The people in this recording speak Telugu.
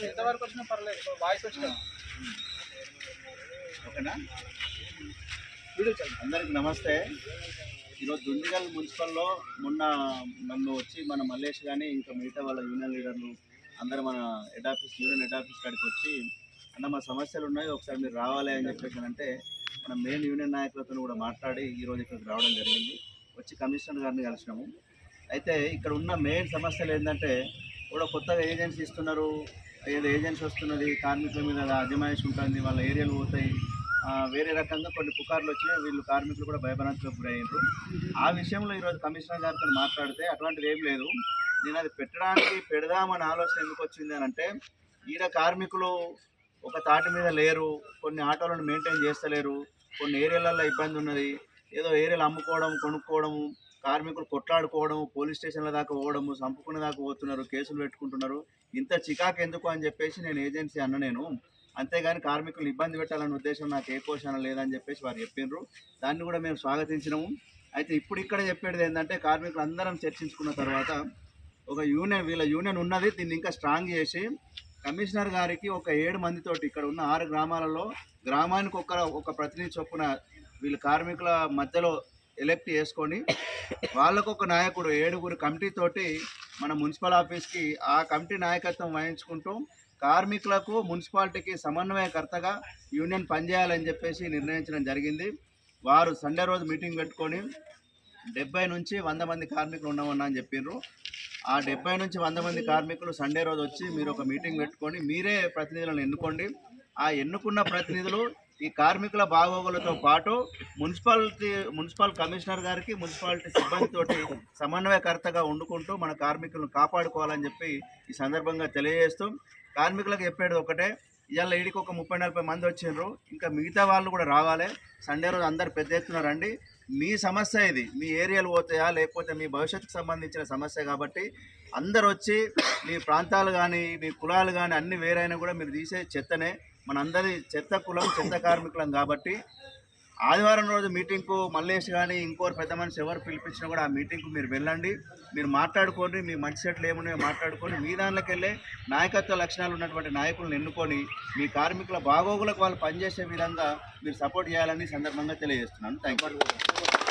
ఎంతవరకు వచ్చినా పర్లేదు, వాయిస్ వచ్చినా ఓకేనా. అందరికి నమస్తే. ఈరోజు దుండిగల్ మున్సిపల్లో మొన్న నన్ను వచ్చి మన మల్లేష్ కానీ ఇంకా మిగతా వాళ్ళ యూనియన్ లీడర్లు అందరూ మన యూనియన్ హెడ్ ఆఫీస్ కాడికి వచ్చి అన్న మా సమస్యలు ఉన్నాయి, ఒకసారి మీరు రావాలి అని చెప్పేసి అంటే మన మెయిన్ యూనియన్ నాయకులతో కూడా మాట్లాడి ఈరోజు ఇక్కడికి రావడం జరిగింది. వచ్చి కమిషనర్ గారిని కలిసినాము. అయితే ఇక్కడ ఉన్న మెయిన్ సమస్యలు ఏంటంటే కూడా కొత్తగా ఏజెన్సీ ఇస్తున్నారు, ఏదో ఏజెన్సీ వస్తున్నది, కార్మికుల మీద అజమాయిషి ఉంటుంది, వాళ్ళ ఏరియాలు పోతాయి, వేరే రకంగా కొన్ని పుకార్లు వచ్చినాయి, వీళ్ళు కార్మికులు కూడా భయభ్రాంతులకు గురయ్యారు. ఆ విషయంలో ఈరోజు కమిషనర్ గారితో మాట్లాడితే అట్లాంటిది ఏం లేదు, నేను అది పెడదామని ఆలోచన ఎందుకు వచ్చింది అని అంటే ఈడ కార్మికులు ఒక తాటి మీద లేరు, కొన్ని ఆటోలను మెయింటైన్ చేస్తలేరు, కొన్ని ఏరియాలలో ఇబ్బంది ఉన్నది, ఏదో ఏరియాలు అమ్ముకోవడం కొనుక్కోవడము, కార్మికులు కొట్లాడుకోవడం, పోలీస్ స్టేషన్ల దాకా పోవడము, చంపుకునే దాకా పోతున్నారు, కేసులు పెట్టుకుంటున్నారు, ఇంత చికాకు ఎందుకు అని చెప్పేసి నేను ఏజెన్సీ నేను అంతేగాని కార్మికులను ఇబ్బంది పెట్టాలనే ఉద్దేశం నాకు ఏ కోశాన లేదని చెప్పేసి వారు చెప్పినారు. దాన్ని కూడా మేము స్వాగతించినాము. అయితే ఇప్పుడు ఇక్కడ చెప్పేది ఏంటంటే కార్మికులు అందరం చర్చించుకున్న తర్వాత ఒక వీళ్ళ యూనియన్ ఉన్నది, దీన్ని ఇంకా స్ట్రాంగ్ చేసి కమిషనర్ గారికి ఒక 7 మందితోటి ఇక్కడ ఉన్న 6 గ్రామాలలో గ్రామానికి ఒక ప్రతినిధి చొప్పున వీళ్ళు కార్మికుల మధ్యలో ఎలెక్ట్ చేసుకొని వాళ్ళకు ఒక నాయకుడు 7 కమిటీతోటి మన మున్సిపల్ ఆఫీస్కి ఆ కమిటీ నాయకత్వం వహించుకుంటూ కార్మికులకు మున్సిపాలిటీకి సమన్వయకర్తగా యూనియన్ పనిచేయాలని చెప్పేసి నిర్ణయించడం జరిగింది. వారు సండే రోజు మీటింగ్ పెట్టుకొని 70 నుంచి 100 మంది కార్మికులు ఉన్నామన్నా అని చెప్పిర్రు. ఆ 70 నుంచి 100 మంది కార్మికులు సండే రోజు వచ్చి మీరు ఒక మీటింగ్ పెట్టుకొని మీరే ప్రతినిధులను ఎన్నుకోండి. ఆ ఎన్నుకున్న ప్రతినిధులు ఈ కార్మికుల బాగోగులతో పాటు మున్సిపల్ కమిషనర్ గారికి మున్సిపాలిటీ సిబ్బందితోటి సమన్వయకర్తగా వండుకుంటూ మన కార్మికులను కాపాడుకోవాలని చెప్పి ఈ సందర్భంగా తెలియజేస్తూ కార్మికులకు చెప్పేది ఒకటే, ఇవాళ ఈడికి ఒక 30-40 మంది వచ్చిండ్రు, ఇంకా మిగతా వాళ్ళు కూడా రావాలి, సండే రోజు అందరు పెద్ద ఎత్తున రండి, మీ సమస్య ఇది, మీ ఏరియాలు పోతాయా లేకపోతే మీ భవిష్యత్తుకు సంబంధించిన సమస్య కాబట్టి అందరు వచ్చి మీ ప్రాంతాలు కానీ మీ కులాలు కానీ అన్ని వేరైనా కూడా మీరు తీసే చెత్తనే, మనందరి చెత్త కులం చెత్త కార్మికులం కాబట్టి ఆదివారం రోజు మీటింగ్కు మల్లేష్ కానీ ఇంకోరు పెద్ద మనిషి ఎవరు పిలిపించినా కూడా ఆ మీటింగ్కు మీరు వెళ్ళండి, మీరు మాట్లాడుకొని మీ మంచి సెట్లు ఏమున్నాయో మాట్లాడుకొని మీ దానిలోకి వెళ్ళే నాయకత్వ లక్షణాలు ఉన్నటువంటి నాయకులను ఎన్నుకొని మీ కార్మికుల బాగోగులకు వాళ్ళు పనిచేసే విధంగా మీరు సపోర్ట్ చేయాలని సందర్భంగా తెలియజేస్తున్నాను. Thank you.